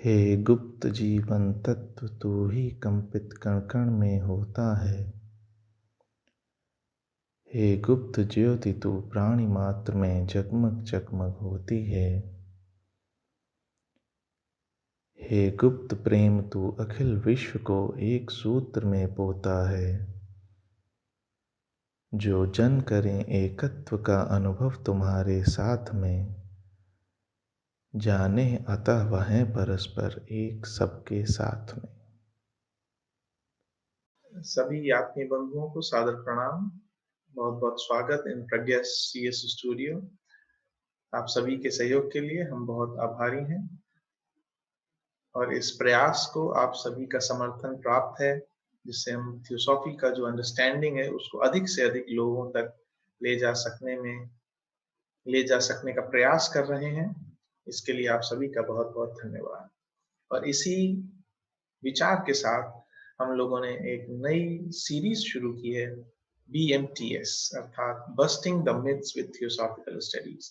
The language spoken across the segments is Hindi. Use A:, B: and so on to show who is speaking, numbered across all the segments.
A: हे गुप्त जीवन तत्व तू ही कंपित कण कण में होता है। हे गुप्त ज्योति तू प्राणी मात्र में जगमग जगमग होती है। हे गुप्त प्रेम तू अखिल विश्व को एक सूत्र में पोता है। जो जन करें एकत्व का अनुभव तुम्हारे साथ में, जाने अतः वह है परस्पर एक सबके साथ में।
B: सभी आत्मीय बंधुओं को सादर प्रणाम। बहुत बहुत स्वागत इन प्रज्ञा CS स्टूडियो। आप सभी के सहयोग के लिए हम बहुत आभारी हैं और इस प्रयास को आप सभी का समर्थन प्राप्त है, जिससे हम थियोसॉफी का जो अंडरस्टैंडिंग है उसको अधिक से अधिक लोगों तक ले जा सकने का प्रयास कर रहे हैं। इसके लिए आप सभी का बहुत बहुत धन्यवाद। और इसी विचार के साथ हम लोगों ने एक नई सीरीज शुरू की है, BMTS अर्थात busting the myths with theosophical studies.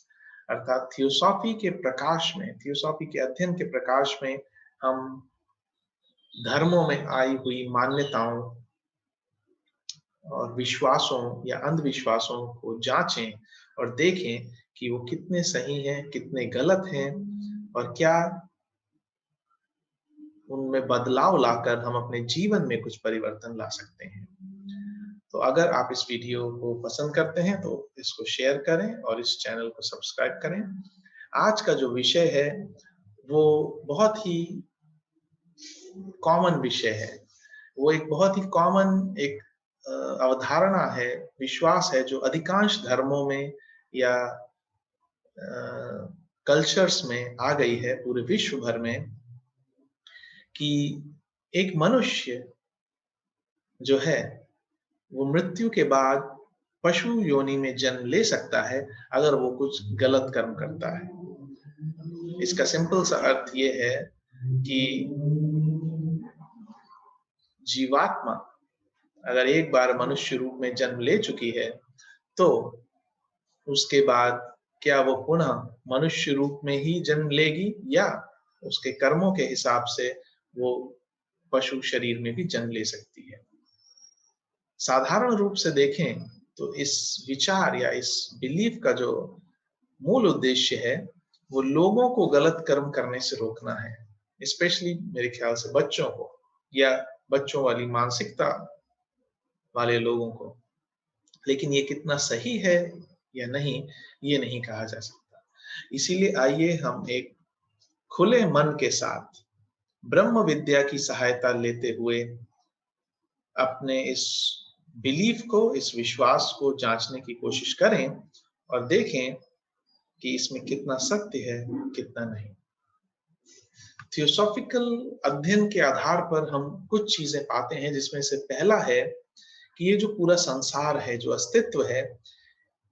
B: अर्थात थियोसॉफी के प्रकाश में, थियोसॉफी के अध्ययन के प्रकाश में हम धर्मों में आई हुई मान्यताओं और विश्वासों या अंधविश्वासों को जांचें और देखें कि वो कितने सही हैं, कितने गलत हैं और क्या उनमें बदलाव लाकर हम अपने जीवन में कुछ परिवर्तन ला सकते हैं। तो अगर आप इस वीडियो को पसंद करते हैं तो इसको शेयर करें और इस चैनल को सब्सक्राइब करें। आज का जो विषय है वो बहुत ही कॉमन विषय है। वो एक बहुत ही कॉमन एक अवधारणा है, विश्वास है, जो अधिकांश धर्मों में या कल्चर्स में आ गई है पूरे विश्व भर में, कि एक मनुष्य जो है वो मृत्यु के बाद पशु योनि में जन्म ले सकता है अगर वो कुछ गलत कर्म करता है। इसका सिंपल सा अर्थ ये है कि जीवात्मा अगर एक बार मनुष्य रूप में जन्म ले चुकी है तो उसके बाद क्या वो पुनः मनुष्य रूप में ही जन्म लेगी या उसके कर्मों के हिसाब से वो पशु शरीर में भी जन्म ले सकती है। साधारण रूप से देखें तो इस विचार या इस बिलीफ का जो मूल उद्देश्य है वो लोगों को गलत कर्म करने से रोकना है, स्पेशली मेरे ख्याल से बच्चों को या बच्चों वाली मानसिकता वाले लोगों को। लेकिन ये कितना सही है या नहीं, ये नहीं कहा जा सकता। इसीलिए आइए हम एक खुले मन के साथ ब्रह्म विद्या की सहायता लेते हुए अपने इस बिलीफ को, इस विश्वास को जांचने की कोशिश करें और देखें कि इसमें कितना सत्य है, कितना नहीं। थियोसॉफिकल अध्ययन के आधार पर हम कुछ चीजें पाते हैं, जिसमें से पहला है कि ये जो पूरा संसार है, जो अस्तित्व है,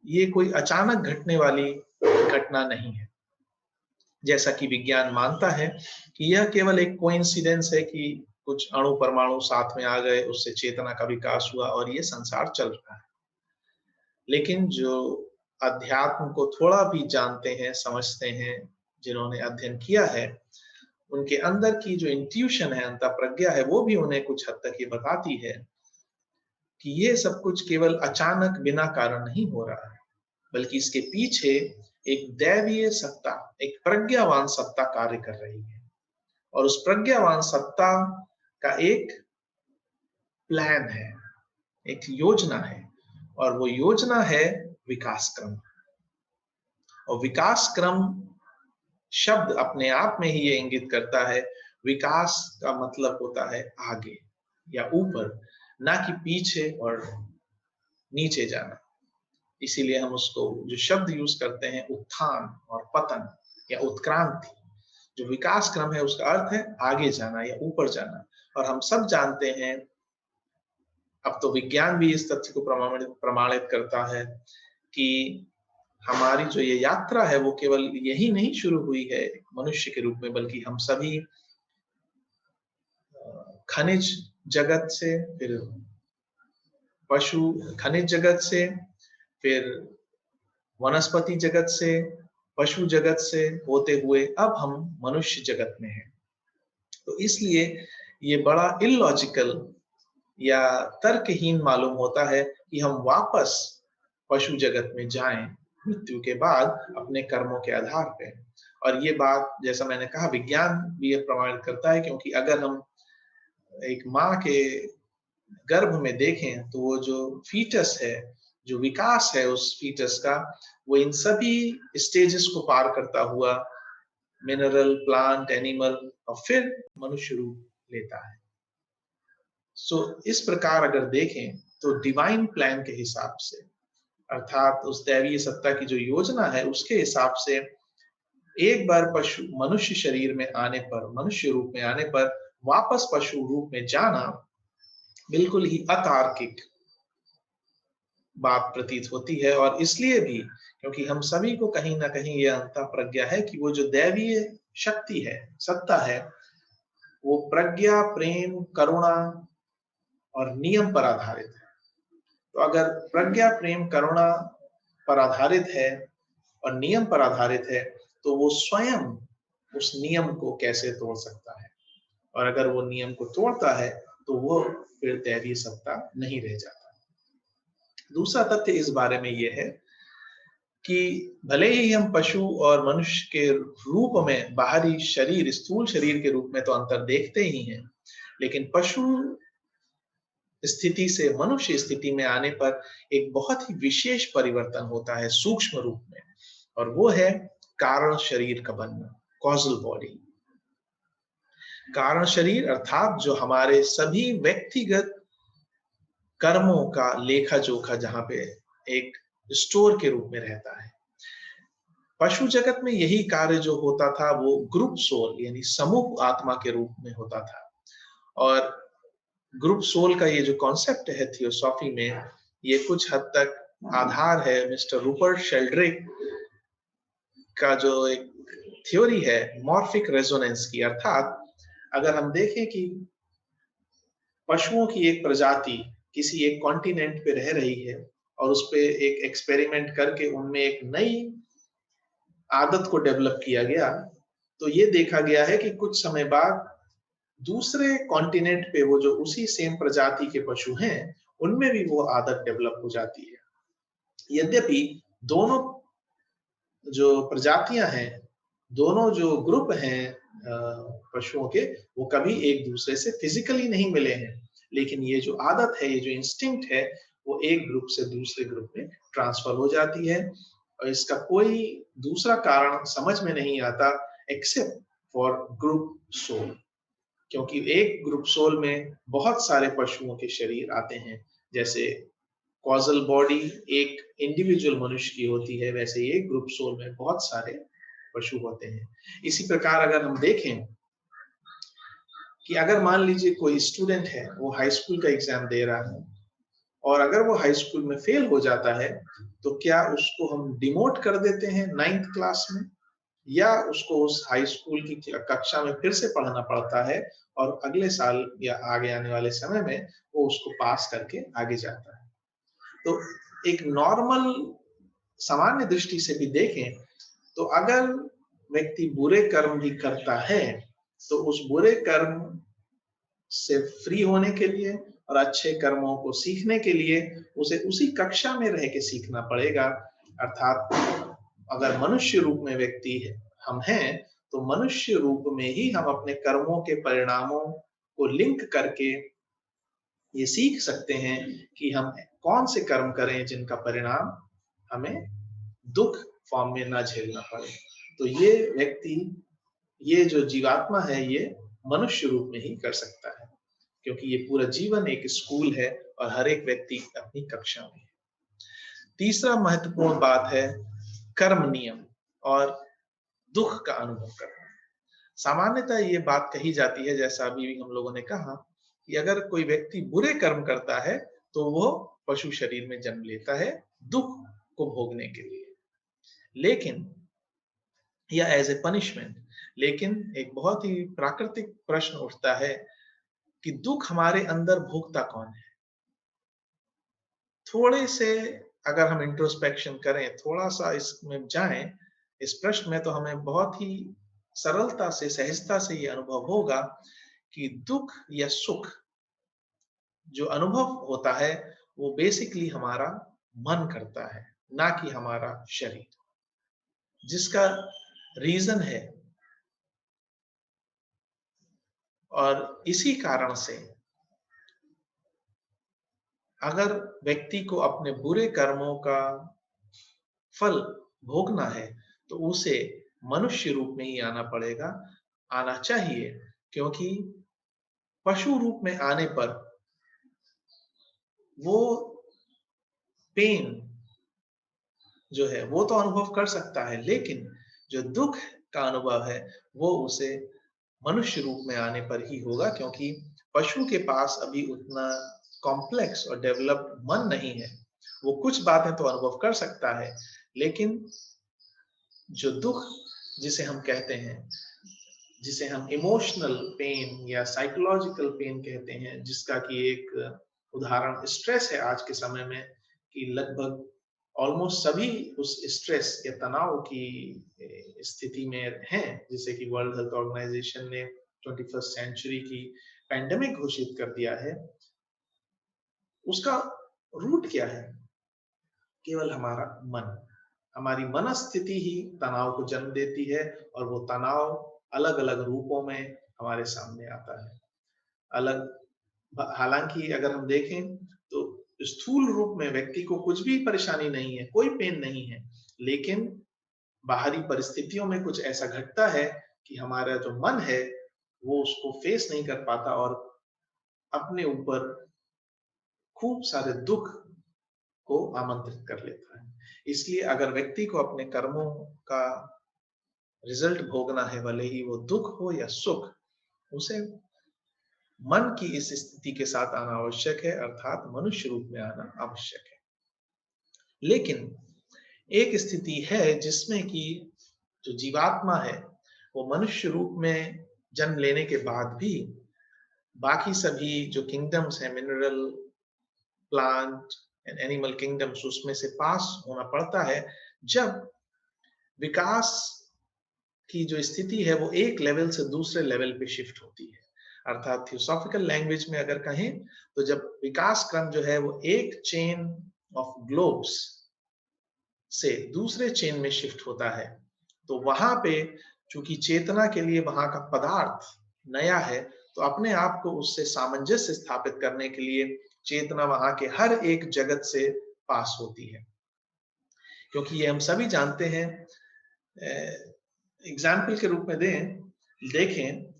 B: ये कोई अचानक घटने वाली घटना नहीं है। जैसा कि विज्ञान मानता है कि यह केवल एक कोइंसिडेंस है कि कुछ अणु परमाणु साथ में आ गए, उससे चेतना का विकास हुआ और ये संसार चल रहा है। लेकिन जो अध्यात्म को थोड़ा भी जानते हैं, समझते हैं, जिन्होंने अध्ययन किया है, उनके अंदर की जो इंट्यूशन है, अंतःप्रज्ञा है, वो भी उन्हें कुछ हद तक ये बताती है कि ये सब कुछ केवल अचानक बिना कारण नहीं हो रहा है, बल्कि इसके पीछे एक दैवीय सत्ता, एक प्रज्ञावान सत्ता कार्य कर रही है। और उस प्रज्ञावान सत्ता का एक प्लान है, एक योजना है, और वो योजना है विकास क्रम। और विकास क्रम शब्द अपने आप में ही ये इंगित करता है, विकास का मतलब होता है आगे या ऊपर, ना कि पीछे और नीचे जाना। इसीलिए हम उसको जो शब्द यूज करते हैं, उत्थान और पतन या उत्क्रांति, जो विकास क्रम है उसका अर्थ है आगे जाना या ऊपर जाना। और हम सब जानते हैं, अब तो विज्ञान भी इस तथ्य को प्रमाणित करता है कि हमारी जो ये यात्रा है वो केवल यही नहीं शुरू हुई है मनुष्य के रूप में, बल्कि हम सभी खनिज जगत से, फिर पशु खनिज जगत से, फिर वनस्पति जगत से, पशु जगत से होते हुए अब हम मनुष्य जगत में हैं। तो इसलिए ये बड़ा इलॉजिकल या तर्कहीन मालूम होता है कि हम वापस पशु जगत में जाएं मृत्यु के बाद अपने कर्मों के आधार पे। और ये बात, जैसा मैंने कहा, विज्ञान भी ये प्रमाणित करता है, क्योंकि अगर हम एक माँ के गर्भ में देखें तो वो जो फीटस है, जो विकास है उस फीटस का, वो इन सभी स्टेजेस को पार करता हुआ मिनरल, प्लांट, एनिमल और फिर मनुष्य रूप लेता है। सो इस प्रकार अगर देखें तो डिवाइन प्लान के हिसाब से, अर्थात उस दैवीय सत्ता की जो योजना है उसके हिसाब से, एक बार पशु मनुष्य शरीर में आने पर, मनुष्य रूप में आने पर वापस पशु रूप में जाना बिल्कुल ही अतार्किक बात प्रतीत होती है। और इसलिए भी क्योंकि हम सभी को कहीं ना कहीं यह अंतः प्रज्ञा है कि वो जो दैवीय शक्ति है, सत्ता है, वो प्रज्ञा, प्रेम, करुणा और नियम पर आधारित है। तो अगर प्रज्ञा, प्रेम, करुणा पर आधारित है और नियम पर आधारित है, तो वो स्वयं उस नियम को कैसे तोड़ सकता है? और अगर वो नियम को तोड़ता है तो वो फिर दैवीय सत्ता नहीं रह जाता। दूसरा तथ्य इस बारे में ये है कि भले ही हम पशु और मनुष्य के रूप में बाहरी शरीर, स्थूल शरीर के रूप में तो अंतर देखते ही हैं, लेकिन पशु स्थिति से मनुष्य स्थिति में आने पर एक बहुत ही विशेष परिवर्तन होता है सूक्ष्म रूप में, और वो है कारण शरीर का बनना, कॉजल बॉडी। कारण शरीर अर्थात जो हमारे सभी व्यक्तिगत कर्मों का लेखा जोखा जहां पे एक स्टोर के रूप में रहता है। पशु जगत में यही कार्य जो होता था वो ग्रुप सोल यानी समूह आत्मा के रूप में होता था। और ग्रुप सोल का ये जो कॉन्सेप्ट है थियोसॉफी में, ये कुछ हद तक आधार है मिस्टर रूपर्ट शेल्ड्रिक का जो एक थ्योरी है मॉर्फिक रेजोनेंस की। अर्थात अगर हम देखें कि पशुओं की एक प्रजाति किसी एक कॉन्टिनेंट पे रह रही है और उस पे एक एक्सपेरिमेंट करके उनमें एक नई आदत को डेवलप किया गया, तो ये देखा गया है कि कुछ समय बाद दूसरे कॉन्टिनेंट पे वो जो उसी सेम प्रजाति के पशु हैं, उनमें भी वो आदत डेवलप हो जाती है। यद्यपि दोनों जो प्रजातियां हैं, दोनों जो ग्रुप हैं पशुओं के, वो कभी एक दूसरे से फिजिकली नहीं मिले हैं, लेकिन ये जो आदत है, ये जो इंस्टिंक्ट है, वो एक ग्रुप से दूसरे ग्रुप में ट्रांसफर हो जाती है। और इसका कोई दूसरा कारण समझ में नहीं आता एक्सेप्ट फॉर ग्रुप सोल, क्योंकि एक ग्रुप सोल में बहुत सारे पशुओं के शरीर आते हैं। जैसे कॉजल बॉडी एक इंडिविजुअल मनुष्य की होती है, वैसे एक ग्रुप सोल में बहुत सारे पशु होते हैं। इसी प्रकार अगर हम देखें कि अगर मान लीजिए कोई स्टूडेंट है, वो हाई स्कूल का एग्जाम दे रहा है, और अगर वो हाई स्कूल में फेल हो जाता है, तो क्या उसको हम डिमोट कर देते हैं 9th क्लास में, या उसको उस हाई स्कूल की कक्षा में फिर से पढ़ना पड़ता है और अगले साल या आगे आने वाले समय में वो उसको पास करके आगे जाता है? तो एक नॉर्मल सामान्य दृष्टि से भी देखें तो अगर व्यक्ति बुरे कर्म भी करता है, तो उस बुरे कर्म से फ्री होने के लिए और अच्छे कर्मों को सीखने के लिए उसे उसी कक्षा में रह के सीखना पड़ेगा। अर्थात अगर मनुष्य रूप में व्यक्ति हम हैं, तो मनुष्य रूप में ही हम अपने कर्मों के परिणामों को लिंक करके ये सीख सकते हैं कि हम कौन से कर्म करें जिनका परिणाम हमें दुख फॉर्म में ना झेलना पड़े। तो ये व्यक्ति, ये जो जीवात्मा है, ये मनुष्य रूप में ही कर सकता है, क्योंकि ये पूरा जीवन एक स्कूल है और हर एक व्यक्ति अपनी कक्षा में है। तीसरा महत्वपूर्ण बात है कर्म नियम और दुख का अनुभव करना। सामान्यतः ये बात कही जाती है, जैसा अभी भी हम लोगों ने कहा, कि अगर कोई व्यक्ति बुरे कर्म करता है तो वो पशु शरीर में जन्म लेता है दुख को भोगने के लिए, लेकिन या एज ए पनिशमेंट। लेकिन एक बहुत ही प्राकृतिक प्रश्न उठता है कि दुख हमारे अंदर भोगता कौन है? थोड़े से अगर हम इंट्रोस्पेक्शन करें, थोड़ा सा इसमें जाएं इस प्रश्न में, तो हमें बहुत ही सरलता से, सहजता से ये अनुभव होगा कि दुःख या सुख जो अनुभव होता है, वो बेसिकली हमारा मन करता है, ना कि हमारा शरीर। जिसका रीज़न है और इसी कारण से अगर व्यक्ति को अपने बुरे कर्मों का फल भोगना है, तो उसे मनुष्य रूप में ही आना पड़ेगा, आना चाहिए, क्योंकि पशु रूप में आने पर वो पेन जो है वो तो अनुभव कर सकता है, लेकिन जो दुःख का अनुभव है वो उसे मनुष्य रूप में आने पर ही होगा, क्योंकि पशु के पास अभी उतना कॉम्प्लेक्स और डेवलप्ड मन नहीं है। वो कुछ बातें तो अनुभव कर सकता है, लेकिन जो दुःख जिसे हम कहते हैं, जिसे हम इमोशनल पेन या साइकोलॉजिकल पेन कहते हैं, जिसका कि एक उदाहरण स्ट्रेस है आज के समय में, कि लगभग ऑलमोस्ट सभी उस स्ट्रेस या तनाव की स्थिति में हैं, जिसे कि वर्ल्ड हेल्थ ऑर्गेनाइजेशन ने 21st सेंचुरी की पैंडेमिक घोषित कर दिया है। उसका रूट क्या है? केवल हमारा मन। हमारी मनस्थिति ही तनाव को जन्म देती है, और वो तनाव अलग-अलग रूपों में हमारे सामने आता है। अलग हालाँकि अगर हम देखें तो स्थूल रूप में व्यक्ति को कुछ भी परेशानी नहीं है, कोई पेन नहीं है, लेकिन बाहरी परिस्थितियों में कुछ ऐसा घटता है कि हमारा जो मन है, वो उसको फेस नहीं कर पाता और अपने ऊपर खूब सारे दुःख को आमंत्रित कर लेता है। इसलिए अगर व्यक्ति को अपने कर्मों का रिजल्ट भोगना है, भले ही वो दुःख हो या सुख, उसे मन की इस स्थिति के साथ आना आवश्यक है, अर्थात मनुष्य रूप में आना आवश्यक है। लेकिन एक स्थिति है जिसमें कि जो जीवात्मा है, वो मनुष्य रूप में जन्म लेने के बाद भी बाकी सभी जो किंगडम्स हैं, mineral, plant and animal kingdoms, उसमें से पास होना पड़ता है, जब विकास की जो स्थिति है वो एक लेवल से दूसरे लेवल पे शिफ्ट होती है। अर्थात थियोसॉफिकल लैंग्वेज में अगर कहें, तो जब विकास क्रम जो है वो एक चेन ऑफ ग्लोब्स से दूसरे चेन में शिफ्ट होता है, तो वहां पे चूंकि चेतना के लिए वहां का पदार्थ नया है, तो अपने आप को उससे सामंजस्य स्थापित करने के लिए चेतना वहां के हर एक जगत से पास होती है। क्योंकि ये हम सभी जानते हैं, एग्जाम्पल के रूप में देखें,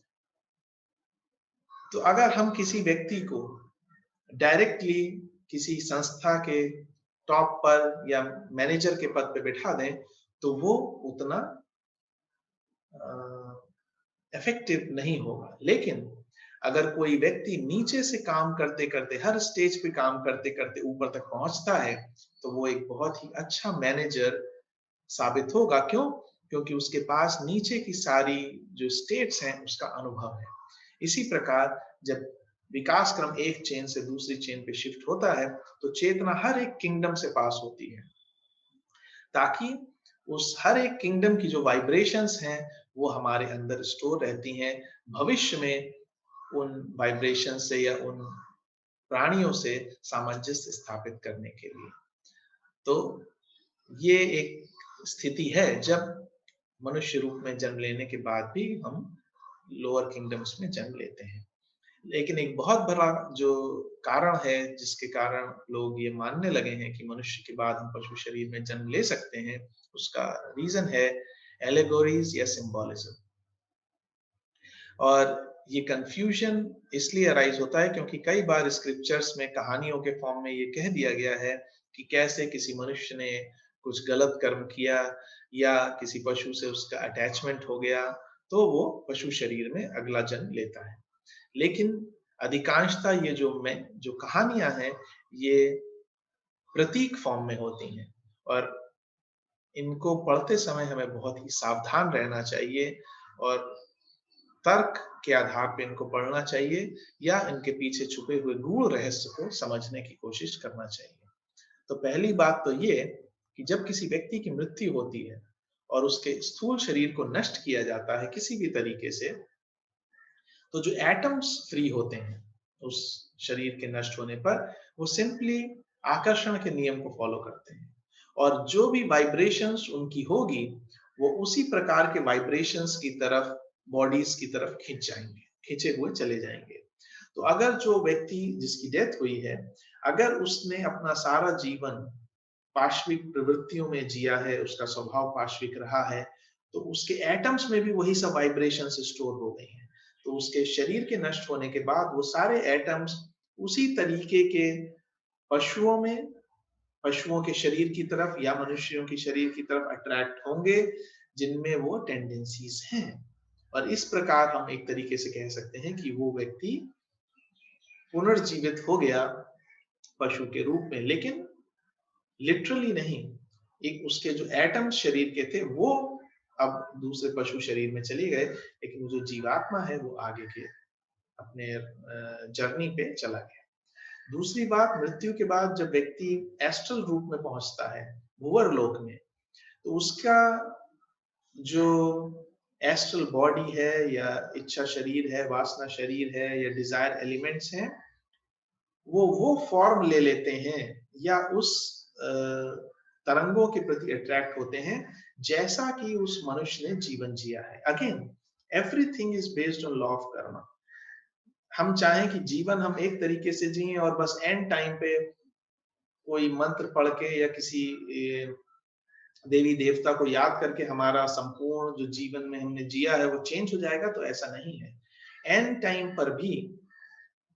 B: तो अगर हम किसी व्यक्ति को डायरेक्टली किसी संस्था के टॉप पर या मैनेजर के पद पे बिठा दें, तो वो उतना इफेक्टिव नहीं होगा। लेकिन अगर कोई व्यक्ति नीचे से काम करते करते, हर स्टेज पे काम करते करते ऊपर तक पहुंचता है, तो वो एक बहुत ही अच्छा मैनेजर साबित होगा। क्यों? क्योंकि उसके पास नीचे की सारी जो स्टेट्स हैं उसका अनुभव है। इसी प्रकार जब विकास क्रम एक चेन से दूसरी चेन पे शिफ्ट होता है, तो चेतना हर एक किंगडम से पास होती है, ताकि उस हर एक किंगडम की जो वाइब्रेशंस हैं वो हमारे अंदर स्टोर रहती हैं, भविष्य में उन वाइब्रेशन से या उन प्राणियों से सामंजस्य स्थापित करने के लिए। तो ये एक स्थिति है जब मनुष्य रूप में जन्म लेने के बाद भी हम लोअर किंगडम्स में जन्म लेते हैं। लेकिन एक बहुत बड़ा जो कारण है जिसके कारण लोग ये मानने लगे हैं कि मनुष्य के बाद हम पशु शरीर में जन्म ले सकते हैं, उसका रीजन है एलेगोरीज या सिंबोलिज्म। और ये कंफ्यूजन इसलिए अराइज होता है क्योंकि कई बार स्क्रिप्चर्स में कहानियों के फॉर्म में ये कह दिया गया है कि कैसे किसी मनुष्य ने कुछ गलत कर्म किया या किसी पशु से उसका अटैचमेंट हो गया, तो वो पशु शरीर में अगला जन्म लेता है। लेकिन अधिकांशतः ये जो कहानियां हैं, ये प्रतीक फॉर्म में होती हैं, और इनको पढ़ते समय हमें बहुत ही सावधान रहना चाहिए और तर्क के आधार पे इनको पढ़ना चाहिए, या इनके पीछे छुपे हुए गूढ़ रहस्य को समझने की कोशिश करना चाहिए। तो पहली बात तो ये कि जब किसी व्यक्ति की मृत्यु होती है और उसके स्थूल शरीर को नष्ट किया जाता है किसी भी तरीके से, तो जो एटम्स फ्री होते हैं उस शरीर के नष्ट होने पर, वो सिंपली आकर्षण के नियम को फॉलो करते हैं और जो भी वाइब्रेशंस उनकी होगी वो उसी प्रकार के वाइब्रेशंस की तरफ, बॉडीज की तरफ खिंच जाएंगे, खिंचे हुए चले जाएंगे। तो अगर जो व्यक्ति जिसकी डेथ हुई है, अगर उसने अपना सारा जीवन पाश्विक प्रवृत्तियों में जिया है, उसका स्वभाव पाश्विक रहा है, तो उसके एटम्स में भी वही सब वाइब्रेशंस स्टोर हो गई हैं। तो उसके शरीर के नष्ट होने के बाद वो सारे एटम्स उसी तरीके के पशुओं में, पशुओं के शरीर की तरफ या मनुष्यों के शरीर की तरफ अट्रैक्ट होंगे जिनमें वो टेंडेंसीज हैं। और इस प्रकार हम एक तरीके से कह सकते हैं कि वो व्यक्ति पुनर्जीवित हो गया पशु के रूप में, लेकिन लिटरली नहीं। एक उसके जो एटम शरीर के थे वो अब दूसरे पशु शरीर में चले गए, लेकिन जो जीवात्मा है वो आगे के अपने जर्नी पे चला गया। दूसरी बात, मृत्यु के बाद जब व्यक्ति एस्ट्रल रूप में पहुंचता है, भूवर लोक में, तो उसका जो एस्ट्रल बॉडी है या इच्छा शरीर है, वासना शरीर है या डिजायर एलिमेंट्स हैं, वो फॉर्म ले लेते हैं या उस तरंगों के प्रति अट्रैक्ट होते हैं जैसा कि उस मनुष्य ने जीवन जिया है। Again, everything is based on law of Karma. हम चाहें कि जीवन हम एक तरीके से जिए और बस एंड टाइम पे कोई मंत्र पढ़ के या किसी देवी देवता को याद करके हमारा संपूर्ण जो जीवन में हमने जिया है वो चेंज हो जाएगा, तो ऐसा नहीं है। एंड टाइम पर भी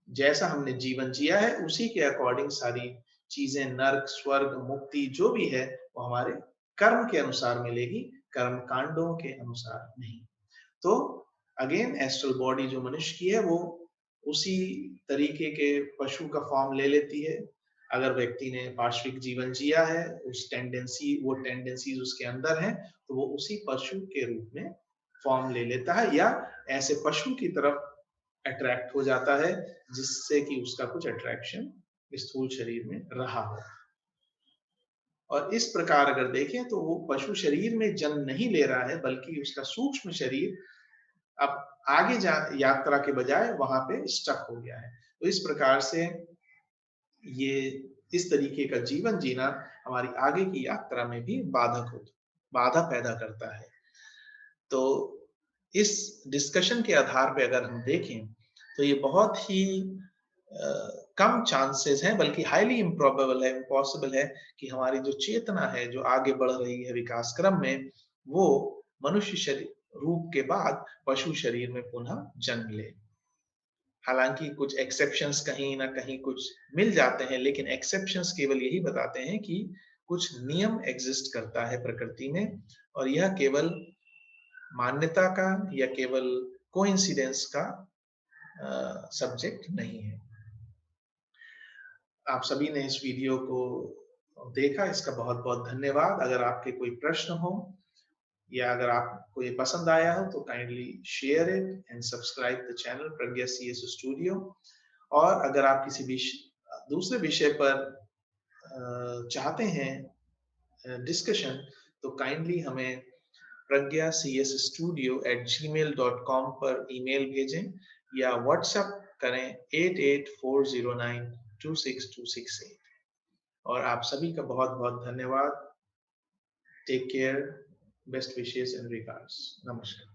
B: जैसा हमने जीवन जिया है उसी के अकॉर्डिंग सारी चीजें, नर्क, स्वर्ग, मुक्ति जो भी है वो हमारे कर्म के अनुसार मिलेगी, कर्म कांडों के अनुसार नहीं। तो अगेन, एस्ट्रल बॉडी जो मनुष्य की है वो उसी तरीके के पशु का फॉर्म ले लेती है। अगर व्यक्ति ने पाश्विक जीवन जिया है, वो टेंडेंसीज उसके अंदर हैं, तो वो उसी पशु के रूप में फॉर्म ले लेता है या ऐसे पशु की तरफ अट्रैक्ट हो जाता है जिससे कि उसका कुछ अट्रैक्शन स्थूल शरीर में रहा हो। और इस प्रकार अगर देखें तो वो पशु शरीर में जन्म नहीं ले रहा है, बल्कि उसका सूक्ष्म शरीर अब आगे यात्रा के बजाय वहां पे स्टक हो गया है। तो इस प्रकार से ये इस तरीके का जीवन जीना हमारी आगे की यात्रा में भी बाधा पैदा करता है। तो इस डिस्कशन के आधार पे अगर हम देखें तो ये बहुत ही कम चांसेस हैं, बल्कि हाईली इम्प्रोबेबल है, इम्पॉसिबल है कि हमारी जो चेतना है जो आगे बढ़ रही है विकास क्रम में, वो मनुष्य शरीर रूप के बाद पशु शरीर में पुनः जन्म ले। हालांकि कुछ एक्सेप्शंस कहीं ना कहीं कुछ मिल जाते हैं, लेकिन एक्सेप्शंस केवल यही बताते हैं कि कुछ नियम एग्जिस्ट करता है प्रकृति में, और यह केवल मान्यता का या केवल कोइंसिडेंस का सब्जेक्ट नहीं है। आप सभी ने इस वीडियो को देखा, इसका बहुत बहुत धन्यवाद। अगर आपके कोई प्रश्न हो या अगर आपको ये पसंद आया हो तो kindly share it and subscribe the channel Pragya CS studio. और अगर आप किसी भी दूसरे विषय पर चाहते हैं डिस्कशन, तो काइंडली हमें pragya.cs@gmail.com पर ईमेल भेजें या व्हाट्सएप करें 8840926268। और आप सभी का बहुत बहुत धन्यवाद। Take care, best wishes and regards. नमस्कार।